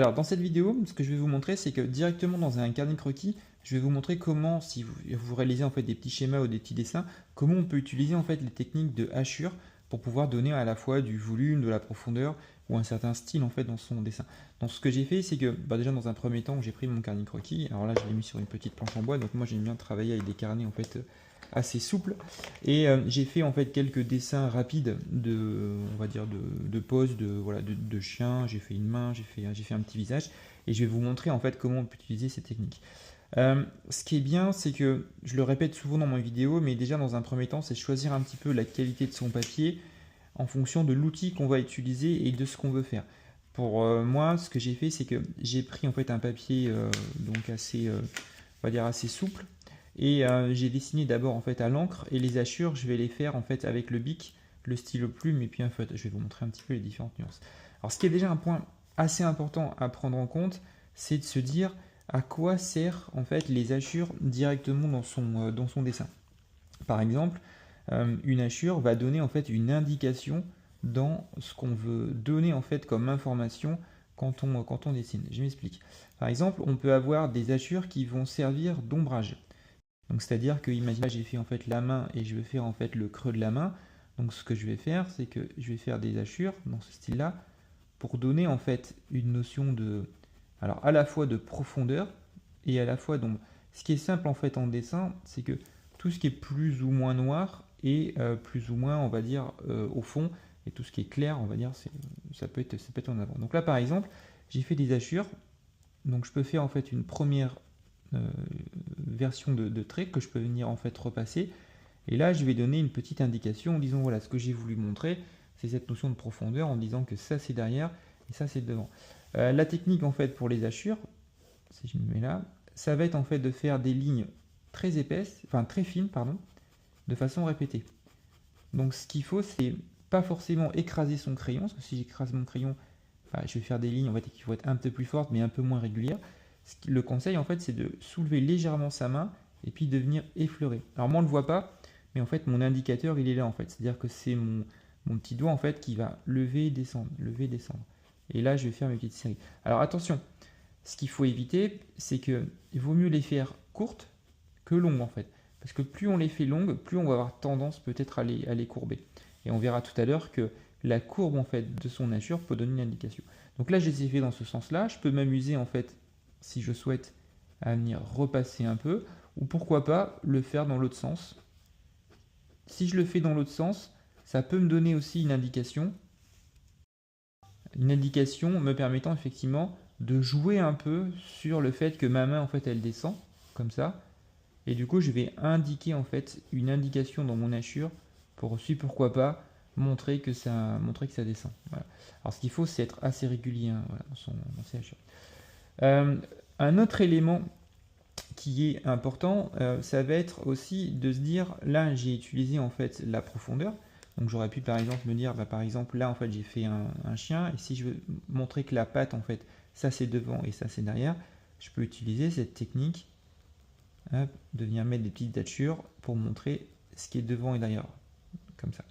Alors dans cette vidéo, ce que je vais vous montrer, c'est que directement dans un carnet de croquis, je vais vous montrer comment, si vous réalisez en fait des petits schémas ou des petits dessins, comment on peut utiliser en fait les techniques de hachure pour pouvoir donner à la fois du volume, de la profondeur ou un certain style en fait dans son dessin. Donc ce que j'ai fait, c'est que déjà dans un premier temps, j'ai pris mon carnet de croquis. Alors là, je l'ai mis sur une petite planche en bois. Donc moi, j'aime bien travailler avec des carnets en fait assez souples. Et j'ai fait en fait quelques dessins rapides de, on va dire de pose, voilà, de chien. J'ai fait une main, j'ai fait un petit visage. Et je vais vous montrer en fait comment on peut utiliser ces techniques. Ce qui est bien, c'est que, je le répète souvent dans mes vidéos, mais déjà dans un premier temps, c'est choisir un petit peu la qualité de son papier en fonction de l'outil qu'on va utiliser et de ce qu'on veut faire. Pour moi, ce que j'ai fait, c'est que j'ai pris en fait un papier donc assez, on va dire assez souple, et j'ai dessiné d'abord en fait à l'encre, et les hachures, je vais les faire en fait avec le bic, le stylo plume et puis un feutre. Je vais vous montrer un petit peu les différentes nuances. Alors, ce qui est déjà un point assez important à prendre en compte, c'est de se dire à quoi sert en fait les hachures directement dans son dessin. Par exemple, une hachure va donner en fait une indication dans ce qu'on veut donner en fait comme information quand on dessine. Je m'explique. Par exemple, on peut avoir des hachures qui vont servir d'ombrage. Donc c'est-à-dire que, imaginez, j'ai fait en fait la main et je vais faire en fait le creux de la main. Donc ce que je vais faire, c'est que je vais faire des hachures dans ce style-là pour donner en fait une notion de, alors à la fois de profondeur et à la fois d'ombre. Ce qui est simple en fait en dessin, c'est que tout ce qui est plus ou moins noir est plus ou moins, on va dire, au fond, et tout ce qui est clair, on va dire, ça peut être en avant. Donc là, par exemple, j'ai fait des hachures, donc je peux faire en fait une première euh, version de trait que je peux venir en fait repasser, et là, je vais donner une petite indication en disant, voilà, ce que j'ai voulu montrer, c'est cette notion de profondeur, en disant que ça c'est derrière et ça c'est devant. La technique en fait pour les hachures, si je me mets là, ça va être en fait de faire des lignes très épaisses, enfin très fines, pardon, de façon répétée. Donc ce qu'il faut, c'est pas forcément écraser son crayon, parce que si j'écrase mon crayon, bah, je vais faire des lignes en fait, qui vont être un peu plus fortes, mais un peu moins régulières. Le conseil, en fait, c'est de soulever légèrement sa main et puis de venir effleurer. Alors moi, on ne le voit pas, mais en fait, mon indicateur, il est là, en fait. C'est-à-dire que c'est mon petit doigt, en fait, qui va lever et descendre, lever et descendre. Et là, je vais faire mes petites séries. Alors attention, ce qu'il faut éviter, c'est qu'il vaut mieux les faire courtes que longues, en fait. Parce que plus on les fait longues, plus on va avoir tendance peut-être à les courber. Et on verra tout à l'heure que la courbe en fait de son hachure peut donner une indication. Donc là, je les ai fait dans ce sens-là. Je peux m'amuser en fait, si je souhaite, à venir repasser un peu, ou pourquoi pas le faire dans l'autre sens. Si je le fais dans l'autre sens, ça peut me donner aussi une indication me permettant effectivement de jouer un peu sur le fait que ma main en fait elle descend comme ça, et du coup je vais indiquer en fait une indication dans mon hachure pour aussi pourquoi pas montrer que ça descend. Voilà. Alors ce qu'il faut, c'est être assez régulier, hein, voilà, dans ses hachures. Euh, un autre élément qui est important, ça va être aussi de se dire, là j'ai utilisé en fait la profondeur, donc j'aurais pu par exemple me dire, bah, par exemple là en fait j'ai fait un chien, et si je veux montrer que la patte en fait, ça c'est devant et ça c'est derrière, je peux utiliser cette technique, hop, de venir mettre des petites hachures pour montrer ce qui est devant et derrière, comme ça.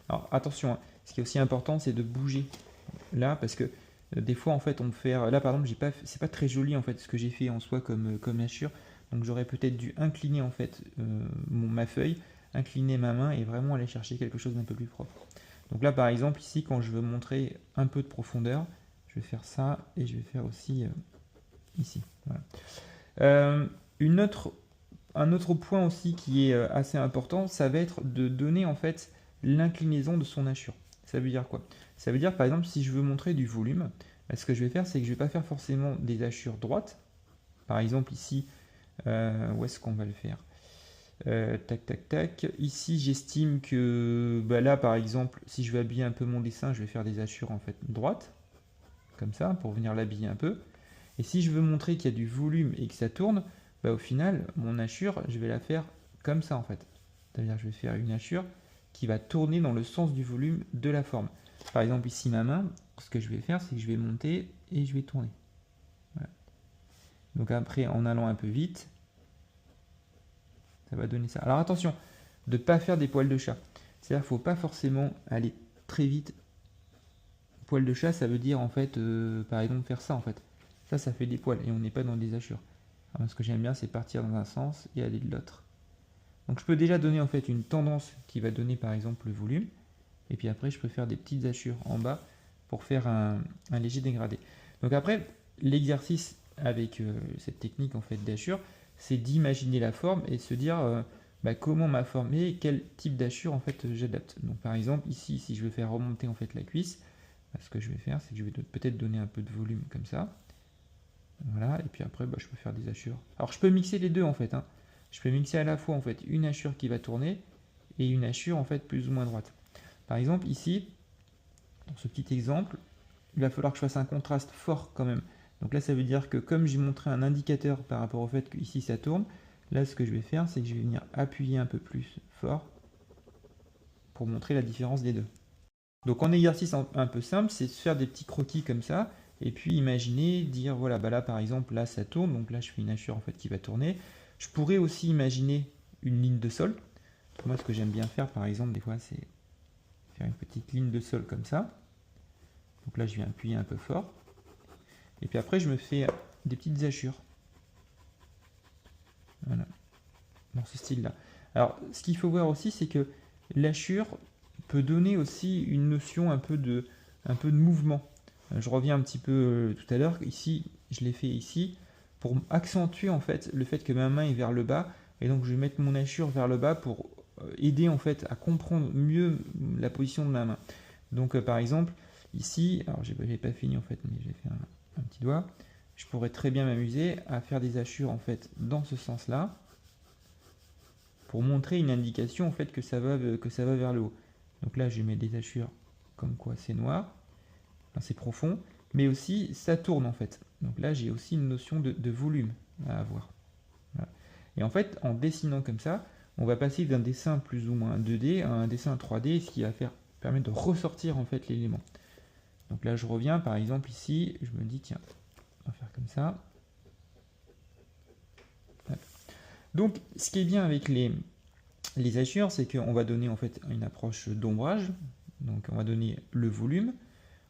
Alors attention, hein, ce qui est aussi important, c'est de bouger là, parce que des fois en fait on peut faire, là par exemple c'est pas très joli en fait ce que j'ai fait en soi comme hachure, donc j'aurais peut-être dû incliner en fait ma feuille, incliner ma main et vraiment aller chercher quelque chose d'un peu plus propre. Donc là par exemple ici, quand je veux montrer un peu de profondeur, je vais faire ça, et je vais faire aussi ici. Voilà. Une autre Un autre point aussi qui est assez important, ça va être de donner en fait l'inclinaison de son hachure. Ça veut dire quoi? Ça veut dire par exemple, si je veux montrer du volume, ce que je vais faire, c'est que je ne vais pas faire forcément des hachures droites. Par exemple ici, où est-ce qu'on va le faire? Tac, tac, tac. Ici, j'estime que bah là, par exemple, si je veux habiller un peu mon dessin, je vais faire des hachures en fait droites, comme ça, pour venir l'habiller un peu. Et si je veux montrer qu'il y a du volume et que ça tourne, bah au final, mon hachure, je vais la faire comme ça en fait. C'est-à-dire que je vais faire une hachure qui va tourner dans le sens du volume de la forme. Par exemple, ici, ma main, ce que je vais faire, c'est que je vais monter et je vais tourner. Voilà. Donc après, en allant un peu vite, ça va donner ça. Alors attention, de ne pas faire des poils de chat. C'est-à-dire qu'il ne faut pas forcément aller très vite poil de chat, ça veut dire en fait, par exemple, faire ça en fait. Ça fait des poils et on n'est pas dans des hachures. Alors, ce que j'aime bien, c'est partir dans un sens et aller de l'autre. Donc je peux déjà donner en fait une tendance qui va donner par exemple le volume. Et puis après, je peux faire des petites hachures en bas pour faire un léger dégradé. Donc après, l'exercice avec cette technique en fait d'hachure, c'est d'imaginer la forme et se dire comment ma forme est et quel type d'hachure en fait j'adapte. Donc par exemple ici, si je veux faire remonter en fait la cuisse, ce que je vais faire, c'est que je vais peut-être donner un peu de volume comme ça. Voilà, et puis après, je peux faire des hachures. Alors je peux mixer les deux en fait, hein. Je peux mixer à la fois en fait une hachure qui va tourner et une hachure en fait plus ou moins droite. Par exemple ici, dans ce petit exemple, il va falloir que je fasse un contraste fort quand même. Donc là, ça veut dire que comme j'ai montré un indicateur par rapport au fait qu'ici ça tourne, là ce que je vais faire, c'est que je vais venir appuyer un peu plus fort pour montrer la différence des deux. Donc en exercice un peu simple, c'est de faire des petits croquis comme ça, et puis imaginer, dire voilà, là par exemple, là ça tourne, donc là je fais une hachure en fait qui va tourner. Je pourrais aussi imaginer une ligne de sol. Moi ce que j'aime bien faire par exemple des fois c'est faire une petite ligne de sol comme ça. Donc là je viens appuyer un peu fort. Et puis après je me fais des petites hachures. Voilà, dans ce style-là. Alors ce qu'il faut voir aussi c'est que l'hachure peut donner aussi une notion un peu de mouvement. Je reviens un petit peu tout à l'heure, ici, je l'ai fait ici, pour accentuer en fait le fait que ma main est vers le bas, et donc je vais mettre mon hachure vers le bas pour aider en fait à comprendre mieux la position de ma main. Donc par exemple, ici, alors j'ai pas fini en fait, mais j'ai fait un petit doigt, je pourrais très bien m'amuser à faire des hachures en fait dans ce sens-là, pour montrer une indication en fait que ça va vers le haut. Donc là, je mets des hachures comme quoi c'est noir, c'est profond, mais aussi ça tourne en fait. Donc là, j'ai aussi une notion de volume à avoir. Voilà. Et en fait, en dessinant comme ça, on va passer d'un dessin plus ou moins 2D à un dessin 3D, ce qui va permettre de ressortir en fait l'élément. Donc là, je reviens, par exemple ici, je me dis, tiens, on va faire comme ça. Donc, ce qui est bien avec les hachures, c'est qu'on va donner en fait une approche d'ombrage. Donc, on va donner le volume.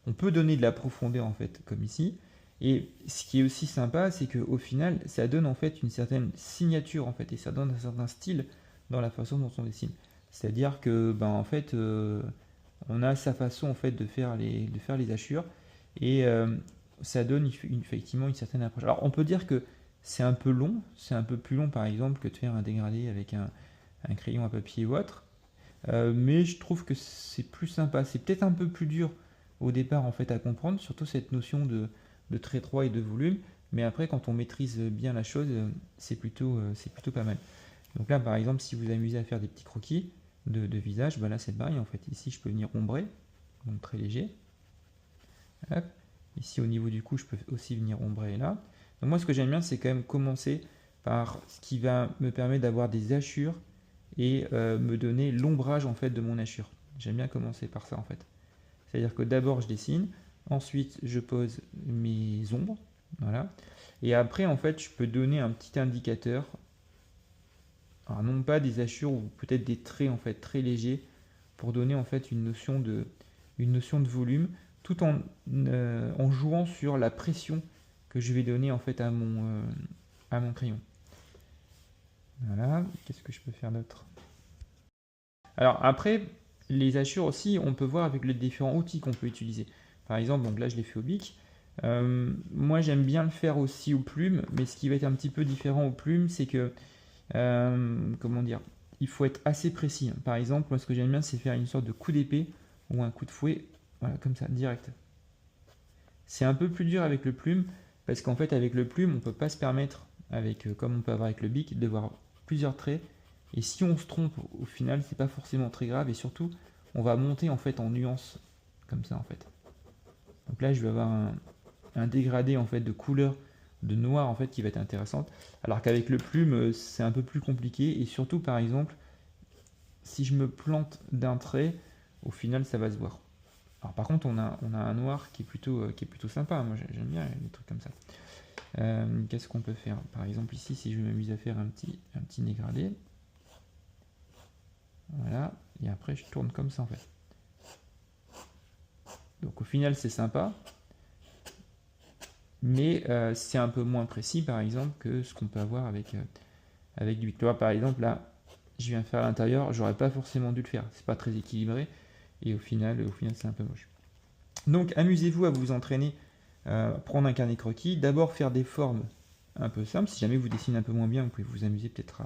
On peut donner de la profondeur en fait, comme ici. Et ce qui est aussi sympa, c'est qu'au final, ça donne en fait une certaine signature en fait, et ça donne un certain style dans la façon dont on dessine. C'est-à-dire que, en fait, on a sa façon en fait de faire les hachures, et ça donne effectivement une certaine approche. Alors, on peut dire que c'est un peu long, c'est un peu plus long par exemple que de faire un dégradé avec un crayon à papier ou autre. Mais je trouve que c'est plus sympa. C'est peut-être un peu plus dur au départ en fait à comprendre, surtout cette notion de trait droit et de volume. Mais après, quand on maîtrise bien la chose, c'est plutôt pas mal. Donc là, par exemple, si vous amusez à faire des petits croquis de visage, là c'est pareil en fait. Ici, je peux venir ombrer, donc très léger. Hop. Ici, au niveau du cou, je peux aussi venir ombrer là. Donc moi, ce que j'aime bien, c'est quand même commencer par ce qui va me permettre d'avoir des hachures et me donner l'ombrage en fait de mon hachure. J'aime bien commencer par ça en fait. C'est-à-dire que d'abord je dessine, ensuite je pose mes ombres, voilà. Et après en fait je peux donner un petit indicateur, alors non pas des hachures ou peut-être des traits en fait très légers pour donner en fait une notion de volume, tout en jouant sur la pression que je vais donner en fait à mon crayon. Voilà, qu'est-ce que je peux faire d'autre? Alors après, les hachures aussi, on peut voir avec les différents outils qu'on peut utiliser. Par exemple, donc là je l'ai fait au bic. Moi j'aime bien le faire aussi aux plumes, mais ce qui va être un petit peu différent aux plumes, c'est que, comment dire, il faut être assez précis. Par exemple, moi ce que j'aime bien, c'est faire une sorte de coup d'épée ou un coup de fouet, voilà, comme ça, direct. C'est un peu plus dur avec le plume, parce qu'en fait avec le plume, on ne peut pas se permettre, comme on peut avoir avec le bic, de voir plusieurs traits. Et si on se trompe, au final, c'est pas forcément très grave. Et surtout, on va monter en fait en nuances, comme ça en fait. Donc là, je vais avoir un dégradé en fait de couleur de noir en fait qui va être intéressante. Alors qu'avec le plume, c'est un peu plus compliqué. Et surtout, par exemple, si je me plante d'un trait, au final, ça va se voir. Alors par contre, on a un noir qui est plutôt sympa. Moi, j'aime bien les trucs comme ça. Qu'est-ce qu'on peut faire? Par exemple, ici, si je m'amuse à faire un petit dégradé. Voilà, et après je tourne comme ça en fait. Donc au final, c'est sympa, mais c'est un peu moins précis, par exemple, que ce qu'on peut avoir avec du 8. Tu vois, par exemple, là, je viens faire à l'intérieur, j'aurais pas forcément dû le faire. C'est pas très équilibré, et au final c'est un peu moche. Donc amusez-vous à vous entraîner, prendre un carnet croquis, d'abord faire des formes un peu simples. Si jamais vous dessinez un peu moins bien, vous pouvez vous amuser peut-être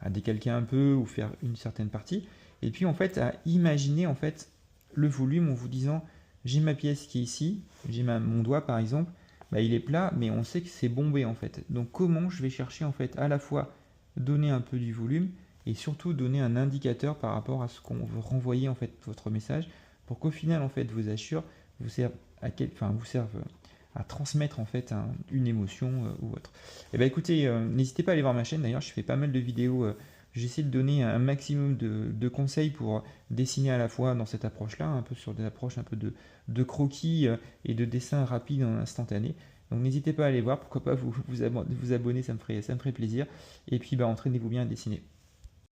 à décalquer un peu ou faire une certaine partie. Et puis en fait à imaginer en fait le volume en vous disant j'ai ma pièce qui est ici, j'ai mon doigt par exemple, bah, il est plat mais on sait que c'est bombé en fait. Donc comment je vais chercher en fait à la fois donner un peu du volume et surtout donner un indicateur par rapport à ce qu'on veut renvoyer en fait votre message pour qu'au final en fait vos hachures vous servent à transmettre en fait une émotion ou autre. Et ben écoutez, n'hésitez pas à aller voir ma chaîne. D'ailleurs, je fais pas mal de vidéos. J'essaie de donner un maximum de conseils pour dessiner à la fois dans cette approche-là, un peu sur des approches un peu de croquis et de dessin rapide en instantané. Donc n'hésitez pas à aller voir, pourquoi pas vous abonner, ça me ferait plaisir. Et puis bah, entraînez-vous bien à dessiner.